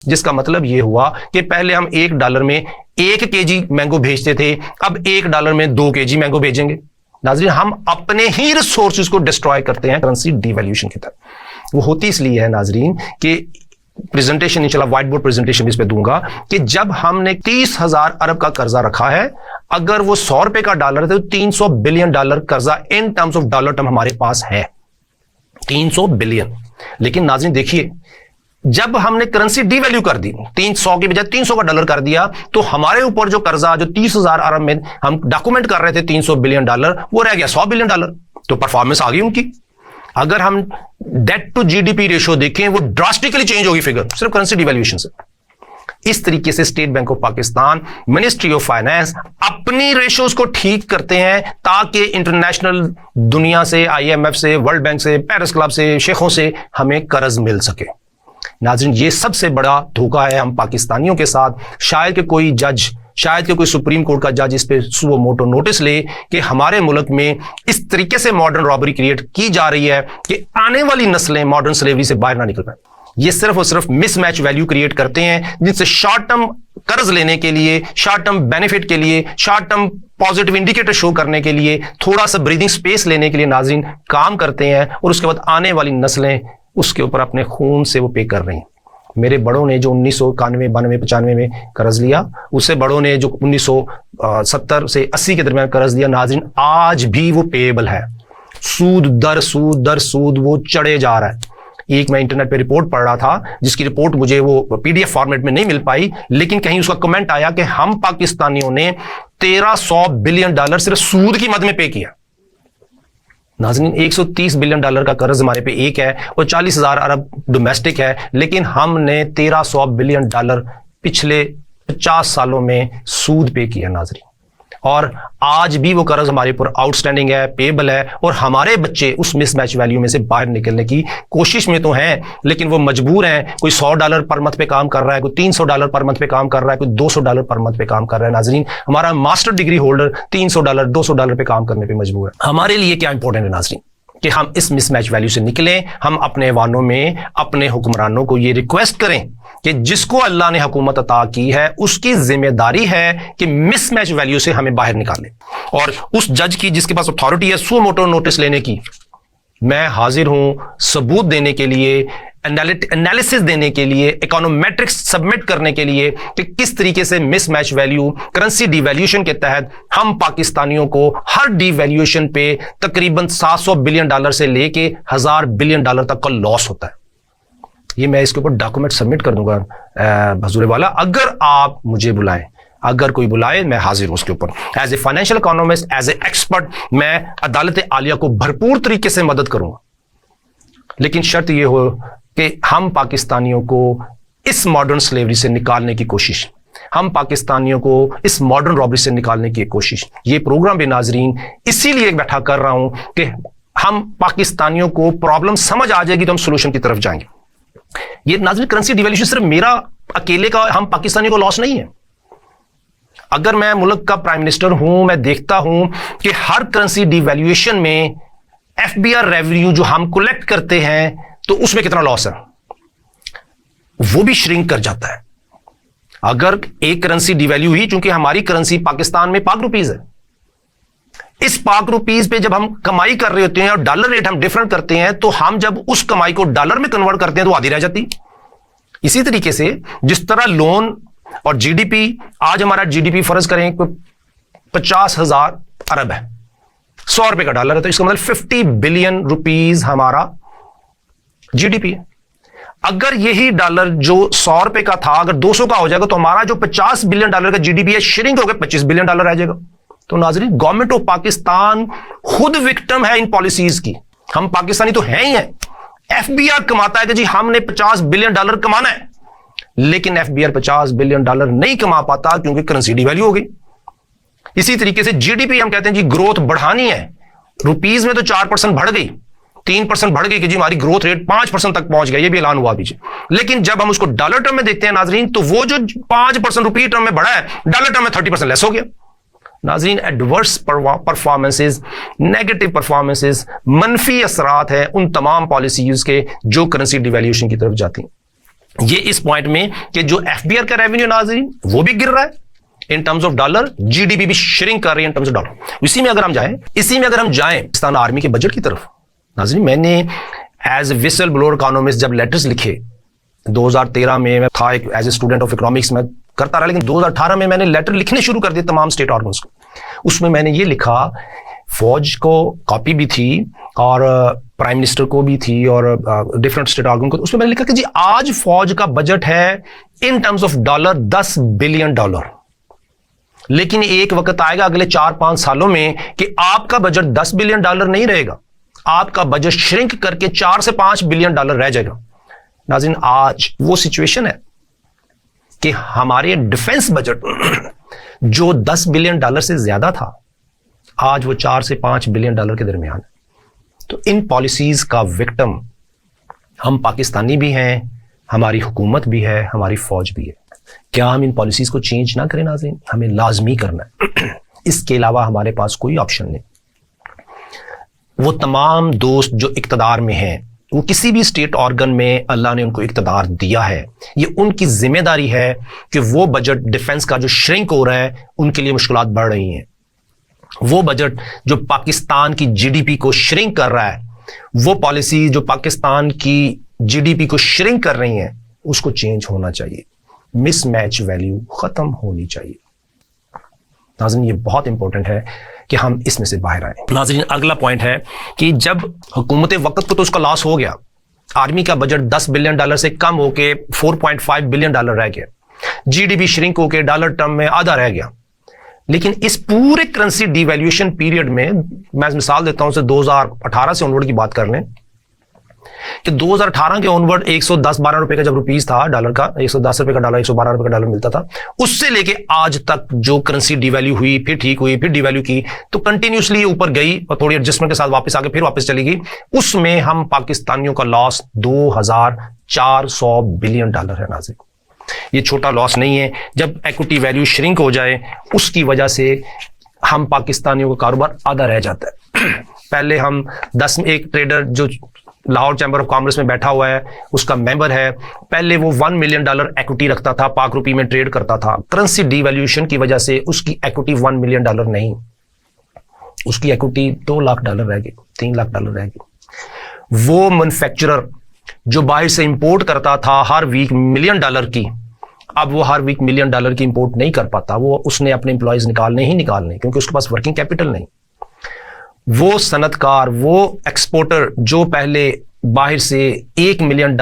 जिसका मतलब यह हुआ कि पहले हम $1 में 1 केजी मैंगो भेजते थे, अब $1 में 2 केजी मैंगो भेजेंगे। नाज़रीन, हम अपने ही रिसोर्सेज को डिस्ट्रॉय करते हैं करेंसी डिवैल्यूएशन की तरफ। वो होती इसलिए है नाज़रीन कि प्रेजेंटेशन इंशाल्लाह व्हाइट बोर्ड प्रेजेंटेशन इस पे दूंगा कि जब हमने 30,000 अरब का कर्जा रखा है, अगर वो $100 का डॉलर है तो $300 बिलियन कर्जा in terms of dollar term हमारे पास है, 300 बिलियन। लेकिन नाज़रीन देखिए, जब हमने करेंसी डिवैल्यू कर दी, 300 की बजाय 300 का डॉलर कर दिया, तो हमारे ऊपर जो कर्जा जो 30,000 अरब में हम डॉक्यूमेंट कर रहे थे $300 बिलियन, वो रह गया $100 बिलियन। तो परफॉर्मेंस आ गई उनकी। अगर हम डेट टू जीडीपी रेशियो देखें, वो ड्रास्टिकली चेंज होगी फिगर सिर्फ करेंसी डिवैल्यूएशन से। इस तरीके से state bank of Pakistan, ministry of finance अपनी रेशियोज को ठीक करते हैं ताकि इंटरनेशनल दुनिया से, IMF से, वर्ल्ड बैंक से, पेरिस क्लब से, शेखों से हमें कर्ज मिल सके। नाज़रीन, ये सबसे बड़ा धोखा है हम पाकिस्तानियों के साथ। शायद कि कोई जज, शायद कि कोई सुप्रीम कोर्ट का जज इस पे सुओ मोटो नोटिस ले कि हमारे मुल्क में इस तरीके से मॉडर्न रॉबरी क्रिएट की जा रही है कि आने वाली नस्लें मॉडर्न स्लेवरी से बाहर ना निकल पाए। ये सिर्फ और सिर्फ मिसमैच वैल्यू क्रिएट करते हैं, जिनसे शॉर्ट टर्म कर्ज लेने के लिए, शॉर्ट टर्म बेनिफिट के लिए, short term positive indicator show करने के लिए, थोड़ा सा ब्रीदिंग स्पेस लेने के लिए नाज़रीन काम करते हैं, और उसके बाद आने वाली नस्लें उसके ऊपर अपने खून से वो पे कर रही हैं। मेरे बड़ों ने जो 1991, 92, 95 में कर्ज लिया, उससे बड़ों ने जो 1970 से 80 के दरमियान कर्ज लिया, नाज़रीन आज भी वो पेएबल है। सूद दर सूद वो चढ़े जा रहा है। एक मैं इंटरनेट पे रिपोर्ट पढ़ रहा था, जिसकी रिपोर्ट मुझे वो PDF फॉर्मेट में नहीं मिल पाई, लेकिन कहीं उसका कमेंट आया कि हम पाकिस्तानियों ने $1300 बिलियन सिर्फ सूद की मद में पे किया। नाज़रीन, $130 बिलियन का कर्ज हमारे पे एक है और 40,000 अरब डोमेस्टिक है, लेकिन हमने $1300 बिलियन पिछले 50 सालों में सूद पे किया नाज़रीन। और आज भी वो कर्ज हमारे ऊपर आउटस्टैंडिंग है, पेएबल है, और हमारे बच्चे उस मिसमैच वैल्यू में से बाहर निकलने की कोशिश में तो हैं, लेकिन वो मजबूर हैं। कोई $100 पर मंथ पे काम कर रहा है, कोई $300 पर मंथ पे काम कर रहा है, कोई $200 पर मंथ पे काम कर रहा है। नाज़रीन, हमारा मास्टर डिग्री होल्डर $300, $200 पे काम करने पे मजबूर है। हमारे लिए क्या इंपॉर्टेंट है नाज़रीन कि हम इस मिसमैच वैल्यू से निकलें। हम अपने ऐवानों में अपने हुक्मरानों को ये रिक्वेस्ट करें कि जिसको अल्लाह ने हुकूमत अता की है, उसकी जिम्मेदारी है कि मिसमैच वैल्यू से हमें बाहर निकाले। और उस जज की जिसके पास अथॉरिटी है सुओ मोटो नोटिस लेने की, मैं हाजिर हूं सबूत देने के लिए, एनालिसिस देने के लिए, इकोनोमेट्रिक्स सबमिट करने के लिए कि किस तरीके से मिसमैच वैल्यू करेंसी डिवैल्यूएशन के तहत हम पाकिस्तानियों को हर डिवैल्यूएशन पे तकरीबन $700 बिलियन से लेके $1000 बिलियन तक का लॉस होता है। ये मैं इसके ऊपर डॉक्यूमेंट सबमिट कर दूंगा हजूर वाला, अगर आप मुझे बुलाएं, अगर कोई बुलाए मैं हाजिर हूं उसके ऊपर। As a financial economist, as a expert, मैं अदालत आलिया को भरपूर तरीके से मदद करूंगा, लेकिन शर्त यह हो कि हम पाकिस्तानियों को इस मॉडर्न स्लेवरी से निकालने की कोशिश, हम पाकिस्तानियों को इस मॉडर्न रॉबरी से निकालने की कोशिश। ये प्रोग्राम भी नाजरीन इसीलिए बैठा कर रहा हूं कि हम पाकिस्तानियों को प्रॉब्लम समझ आ जाएगी तो हम सोल्यूशन की तरफ जाएंगे। ये नाजरीन करेंसी डिवैल्यूएशन सिर्फ मेरा अकेले का, हम पाकिस्तानियों को लॉस नहीं है। अगर मैं मुल्क का प्राइम मिनिस्टर हूं, मैं देखता हूं कि हर करेंसी डिवैल्यूएशन में FBR रेवेन्यू जो हम कलेक्ट करते हैं तो उसमें कितना लॉस है, वो भी श्रिंक कर जाता है। अगर एक करेंसी डिवैल्यू ही, चूंकि हमारी करेंसी पाकिस्तान में पाक रुपीज है, इस पाक रुपीज पे जब हम कमाई कर रहे होते हैं और डॉलर रेट हम डिफरेंट करते हैं, तो हम जब उस कमाई को डॉलर में कन्वर्ट करते हैं तो आधी रह जाती। इसी तरीके से जिस तरह लोन और GDP, आज हमारा GDP फर्ज करें 50,000 अरब है, $100 का डॉलर है, तो इसका मतलब 50 बिलियन रुपीज हमारा GDP है। अगर यही डॉलर जो $100 का था अगर 200 का हो जाएगा तो हमारा जो $50 बिलियन का GDP है श्रिंक होकर $25 बिलियन रह जाएगा। तो नाज़रीन, गवर्नमेंट ऑफ पाकिस्तान खुद विक्टिम है इन पॉलिसीज की। हम पाकिस्तानी तो हैं ही हैं। FBR कमाता है कि जी हमने $50 बिलियन कमाना है, लेकिन FBR $50 बिलियन नहीं कमा पाता क्योंकि करेंसी डिवैल्यू हो गई। इसी तरीके से GDP हम कहते हैं जी ग्रोथ बढ़ानी है, रुपीज में तो 4% बढ़ गई, 3% बढ़ गई कि जी हमारी ग्रोथ रेट 5% तक पहुंच गया, ये भी ऐलान हुआ पीछे। लेकिन जब हम उसको डॉलर टर्म में देखते हैं नाजरीन, तो वो जो 5% रुपी टर्म में बढ़ा है, डॉलर टर्म में 30% लेस हो गया। नाजरीन, एडवर्स परफॉर्मेंसेज, नेगेटिव परफॉर्मेंसेज, मनफी असरात है उन तमाम पॉलिसीज के जो करेंसी डिवैल्यूएशन की तरफ जाती हैं। ये इस पॉइंट में कि जो एफबीआर का रेवेन्यू नाज़रीन वो भी गिर रहा है in terms of dollar, GDP भी श्रिंक कर रही है इन टर्म्स ऑफ डॉलर। इसी में अगर हम जाएं पाकिस्तान आर्मी के बजट की तरफ, नाज़रीन मैंने एज विसल ब्लोअर इकोनॉमिस्ट जब लेटर्स लिखे 2013 में, मैं था एक as a student of economics में करता रहा, लेकिन 2018 में मैंने लेटर लिखने शुरू कर दिए तमाम स्टेट ऑर्गन्स को। उसमें मैंने ये लिखा, फौज को कॉपी भी थी और प्राइम मिनिस्टर को भी थी और डिफरेंट स्टेट ऑर्गन को, उसमें मैंने लिखा कि जी आज फौज का बजट है in terms of dollar $10 billion, लेकिन एक वक्त आएगा अगले 4-5 सालों में कि आपका बजट $10 बिलियन नहीं रहेगा, आपका बजट श्रिंक करके $4 से $5 बिलियन रह जाएगा। नाज़रीन आज वो सिचुएशन है कि हमारे डिफेंस बजट जो $10 बिलियन से ज्यादा था, आज वो $4 से $5 बिलियन के दरमियान है। तो इन पॉलिसीज का विक्टिम हम पाकिस्तानी भी हैं, हमारी हुकूमत भी है, हमारी फौज भी है। क्या हम इन पॉलिसीज को चेंज ना करें नाज़रीन? हमें लाजमी करना है, इसके अलावा हमारे पास कोई ऑप्शन नहीं। वो तमाम दोस्त जो इक़्तिदार में हैं, वो किसी भी स्टेट ऑर्गन में अल्लाह ने उनको इक़्तिदार दिया है, ये उनकी जिम्मेदारी है कि वो बजट डिफेंस का जो श्रिंक हो रहा है उनके लिए मुश्किलात बढ़ रही हैं, वो बजट जो पाकिस्तान की जीडीपी को श्रिंक कर रहा है, वो पॉलिसी जो पाकिस्तान की जीडीपी को श्रिंक कर रही हैं, उसको चेंज होना चाहिए। मिसमैच वैल्यू खत्म होनी चाहिए। नाज़रीन ये बहुत इंपॉर्टेंट है कि हम इसमें से बाहर आए। नाज़रीन अगला पॉइंट है कि जब हुकूमत वक्त को तो उसका लॉस हो गया, आर्मी का बजट $10 बिलियन से कम होके $4.5 बिलियन रह गया, जीडीपी श्रिंक होके डॉलर टर्म में आधा रह गया। लेकिन इस पूरे करेंसी डिवैल्यूएशन पीरियड में, मैं मिसाल देता हूं, 2018 से ऑनवर्ड की बात कर लें कि 2018 के ऑनवर्ड 110-12 रुपए का जब रुपीस था डॉलर का, 110 रुपए का डॉलर, 112 रुपए का डॉलर मिलता था, उससे लेके आज तक जो करेंसी डिवैल्यू हुई, फिर ठीक हुई, फिर डिवैल्यू की, तो कंटिन्यूसली ऊपर गई और थोड़ी एडजस्टमेंट के साथ वापस आके फिर वापस चली गई। उसमें हम पाकिस्तानियों का लॉस $2400 बिलियन है। नाज़रीन ये छोटा लॉस नहीं है। जब इक्विटी वैल्यू श्रिंक हो जाए, उसकी वजह से हम पाकिस्तानियों का कारोबार आधा रह जाता है। पहले हम 10 में एक ट्रेडर जो लाहौर चैम्बर ऑफ कॉमर्स में बैठा हुआ है, उसका मेंबर है, पहले वो $1 मिलियन इक्विटी रखता था, पाक रुपी में ट्रेड करता था। करेंसी डिवैल्यूएशन की वजह से उसकी इक्विटी $1 मिलियन नहीं, उसकी इक्विटी $2 लाख रह गई, $3 लाख रह गई। वो मैन्युफैक्चरर जो बाहर से इंपोर्ट करता था हर वीक $1 मिलियन की, अब वो हर वीक $1 मिलियन की इंपोर्ट नहीं कर पाता। वो उसने अपने एम्प्लॉयज निकालने क्योंकि उसके पास वर्किंग कैपिटल नहीं। वो सनतकार, वो एक्सपोर्टर जो पहले बाहर से $1 मिलियन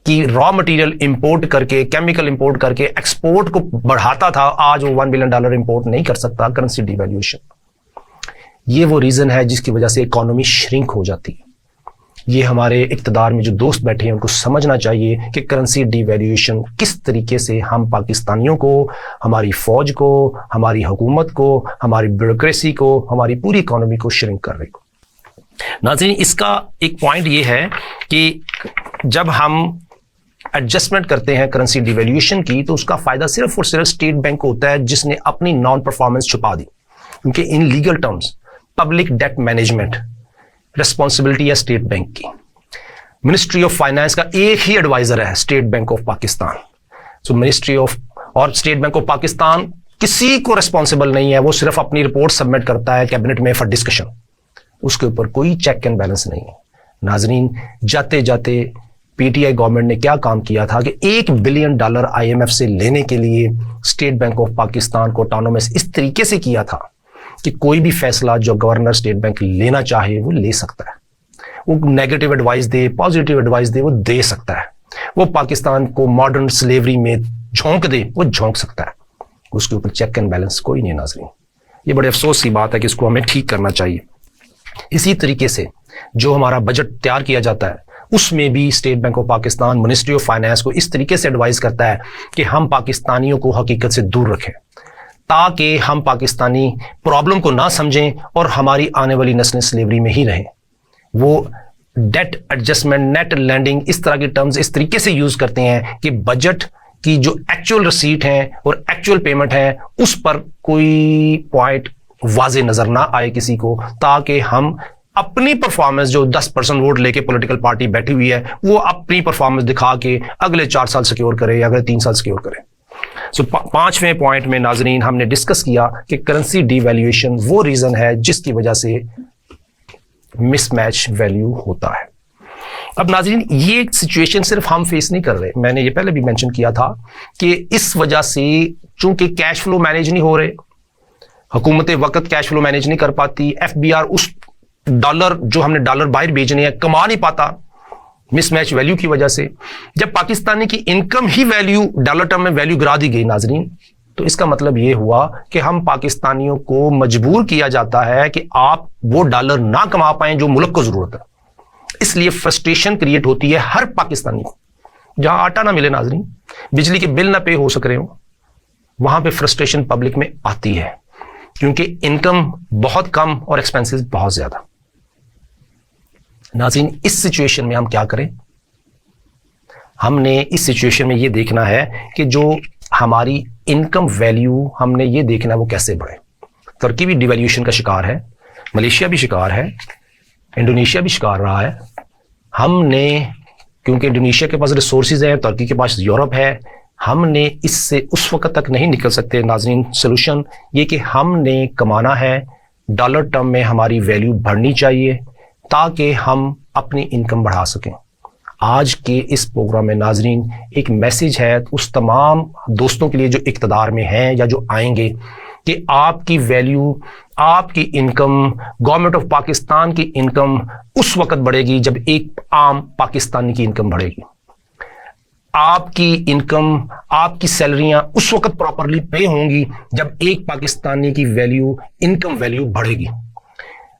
की रॉ मटेरियल इंपोर्ट करके, केमिकल इंपोर्ट करके एक्सपोर्ट को बढ़ाता था, आज वो $1 मिलियन इंपोर्ट नहीं कर सकता। करेंसी डिवैल्यूएशन, ये वो रीजन है जिसकी वजह से इकोनॉमी श्रिंक हो जाती है। ये हमारे इक़्तिदार में जो दोस्त बैठे हैं उनको समझना चाहिए कि करेंसी डिवैल्यूएशन किस तरीके से हम पाकिस्तानियों को, हमारी फौज को, हमारी हुकूमत को, हमारी ब्यूरोक्रेसी को, हमारी पूरी इकोनॉमी को श्रिंक कर रही है। नाज़रीन इसका एक पॉइंट ये है कि जब हम एडजस्टमेंट करते हैं करेंसी डिवैल्यूएशन की, तो उसका फायदा सिर्फ और सिर्फ स्टेट बैंक को होता है जिसने अपनी नॉन परफॉर्मेंस छुपा दी। क्योंकि in legal terms public debt management responsibility है स्टेट बैंक की। मिनिस्ट्री ऑफ फाइनेंस का एक ही एडवाइजर है, state bank of Pakistan. So ministry of और स्टेट बैंक ऑफ पाकिस्तान किसी को रिस्पॉन्सिबल नहीं है, वो सिर्फ अपनी रिपोर्ट सबमिट करता है कैबिनेट में फॉर डिस्कशन, उसके ऊपर कोई चेक एंड बैलेंस नहीं है। नाजरीन जाते जाते पीटीआई गवर्नमेंट ने क्या काम किया था कि $1 बिलियन IMF से लेने के लिए स्टेट बैंक ऑफ पाकिस्तान को ऑटोनोमस इस तरीके से किया था कि कोई भी फैसला जो गवर्नर स्टेट बैंक लेना चाहे वो ले सकता है। वो नेगेटिव एडवाइस दे, पॉजिटिव एडवाइस दे, वो दे सकता है। वो पाकिस्तान को मॉडर्न स्लेवरी में झोंक दे, वो झोंक सकता है। उसके ऊपर चेक एंड बैलेंस कोई नहीं। नाज़रीन ये बड़े अफसोस की बात है कि इसको हमें ठीक करना चाहिए। इसी तरीके से जो हमारा बजट तैयार किया जाता है उसमें भी state bank of Pakistan ministry of finance को इस तरीके से एडवाइस करता है कि हम पाकिस्तानियों को हकीकत से दूर रखें, ताकि हम पाकिस्तानी प्रॉब्लम को ना समझें और हमारी आने वाली नस्लें स्लेवरी में ही रहें। वो डेट एडजस्टमेंट, नेट लैंडिंग, इस तरह के टर्म्स इस तरीके से यूज करते हैं कि बजट की जो एक्चुअल रिसीट है और एक्चुअल पेमेंट है उस पर कोई पॉइंट वाजे नजर ना आए किसी को, ताकि हम अपनी परफॉर्मेंस, जो 10% वोट लेके पॉलिटिकल पार्टी बैठी हुई है, वो अपनी परफॉर्मेंस दिखा के अगले 4 साल सिक्योर करे या अगले 3 साल सिक्योर करे। सो 5वें पॉइंट में नाजरीन हमने डिस्कस किया कि करेंसी डिवैल्यूएशन वो रीजन है जिसकी वजह से मिसमैच वैल्यू होता है। अब नाजरीन ये सिचुएशन सिर्फ हम फेस नहीं कर रहे, मैंने ये पहले भी मेंशन किया था कि इस वजह से चूंकि कैश फ्लो मैनेज नहीं हो रहे, हुकूमतें वक्त कैश फ्लो मैनेज नहीं कर पाती, एफबीआर उस डॉलर जो हमने डॉलर बाहर भेजने हैं कमा नहीं पाता मिसमैच वैल्यू की वजह से। जब पाकिस्तानी की इनकम ही वैल्यू डॉलर टर्म में वैल्यू गिरा दी गई नाजरीन, तो इसका मतलब यह हुआ कि हम पाकिस्तानियों को मजबूर किया जाता है कि आप वो डॉलर ना कमा पाएं जो मुल्क को जरूरत है। इसलिए फ्रस्ट्रेशन क्रिएट होती है हर पाकिस्तानी को। जहां आटा ना मिले नाजरीन, बिजली के बिल ना पे हो सक रहे हो, वहां पे फ्रस्ट्रेशन पब्लिक में आती है, क्योंकि इनकम बहुत कम और एक्सपेंसेस बहुत ज्यादा। नाज़रीन इस सिचुएशन में हम क्या करें? हमने इस सिचुएशन में ये देखना है कि जो हमारी इनकम वैल्यू हमने ये देखना है वो कैसे बढ़े। तुर्की भी डिवैल्यूएशन का शिकार है, मलेशिया भी शिकार है, इंडोनेशिया भी शिकार रहा है। हमने, क्योंकि इंडोनेशिया के पास रिसोर्सेज है, तुर्की के पास यूरोप है, हमने इससे उस वक्त तक नहीं निकल सकते नाज़रीन। सोल्यूशन ये कि हमने कमाना है, डॉलर टर्म में हमारी वैल्यू बढ़नी चाहिए ताकि हम अपनी इनकम बढ़ा सकें। आज के इस प्रोग्राम में नाजरीन एक मैसेज है उस तमाम दोस्तों के लिए जो इक़्तिदार में हैं या जो आएंगे, कि आपकी वैल्यू, आपकी इनकम, गवर्नमेंट ऑफ पाकिस्तान की इनकम उस वक्त बढ़ेगी जब एक आम पाकिस्तानी की इनकम बढ़ेगी। आपकी इनकम, आपकी सैलरियां उस वक्त प्रॉपरली पे होंगी जब एक पाकिस्तानी की वैल्यू, इनकम वैल्यू बढ़ेगी।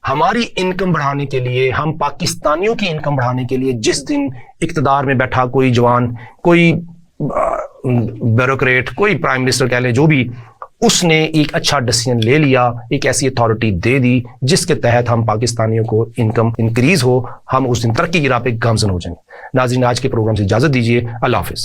हमारी इनकम बढ़ाने के लिए, हम पाकिस्तानियों की इनकम बढ़ाने के लिए जिस दिन इक़्तिदार में बैठा कोई जवान, कोई ब्यूरोक्रेट, कोई प्राइम मिनिस्टर कह ले, जो भी, उसने एक अच्छा डिसीजन ले लिया, एक ऐसी अथॉरिटी दे दी जिसके तहत हम पाकिस्तानियों को इनकम इंक्रीज हो, हम उस दिन तरक्की की राह पे गामजन हो जाएंगे। नाज़रीन आज के प्रोग्राम से इजाजत दीजिए। अल्लाह हाफिज।